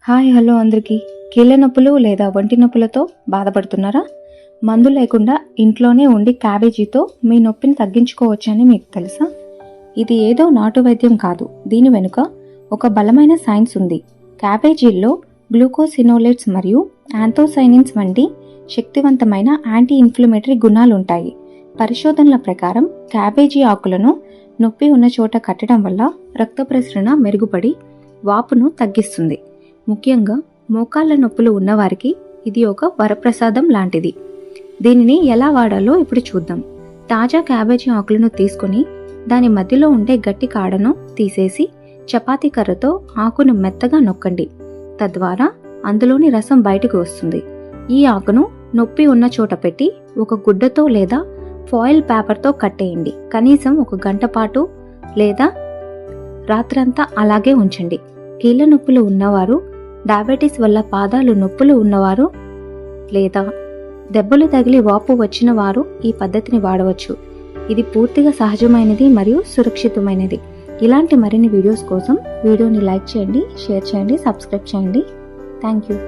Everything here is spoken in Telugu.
హాయ్ హలో అందరికీ. కీళ్ళ నొప్పులు లేదా ఒంటి నొప్పులతో బాధపడుతున్నారా? మందు లేకుండా ఇంట్లోనే ఉండి క్యాబేజీతో మీ నొప్పిని తగ్గించుకోవచ్చని మీకు తెలుసా? ఇది ఏదో నాటు వైద్యం కాదు. దీని వెనుక ఒక బలమైన సైన్స్ ఉంది. క్యాబేజీల్లో గ్లూకోసినోలేట్స్ మరియు యాంథోసైనిన్స్ వంటి శక్తివంతమైన యాంటీ ఇన్ఫ్లమేటరీ గుణాలుంటాయి. పరిశోధనల ప్రకారం క్యాబేజీ ఆకులను నొప్పి ఉన్న చోట కట్టడం వల్ల రక్త ప్రసరణ మెరుగుపడి వాపును తగ్గిస్తుంది. ముఖ్యంగా మోకాళ్ళ నొప్పులు ఉన్నవారికి ఇది ఒక వరప్రసాదం లాంటిది. దీనిని ఎలా వాడాలో ఇప్పుడు చూద్దాం. తాజా క్యాబేజీ ఆకులను తీసుకుని దాని మధ్యలో ఉండే గట్టి కాడను తీసేసి చపాతీ కర్రతో ఆకును మెత్తగా నొక్కండి. తద్వారా అందులోని రసం బయటకు వస్తుంది. ఈ ఆకును నొప్పి ఉన్న చోట పెట్టి ఒక గుడ్డతో లేదా ఫాయిల్ పేపర్తో కట్టేయండి. కనీసం 1 గంట పాటు లేదా రాత్రంతా అలాగే ఉంచండి. కీళ్ళ నొప్పులు ఉన్నవారు, డయాబెటీస్ వల్ల పాదాలు నొప్పులు ఉన్నవారు లేదా దెబ్బలు తగిలి వాపు వచ్చిన వారు ఈ పద్ధతిని వాడవచ్చు. ఇది పూర్తిగా సహజమైనది మరియు సురక్షితమైనది. ఇలాంటి మరిన్ని వీడియోస్ కోసం వీడియోని లైక్ చేయండి, షేర్ చేయండి, సబ్స్క్రైబ్ చేయండి. Thank you.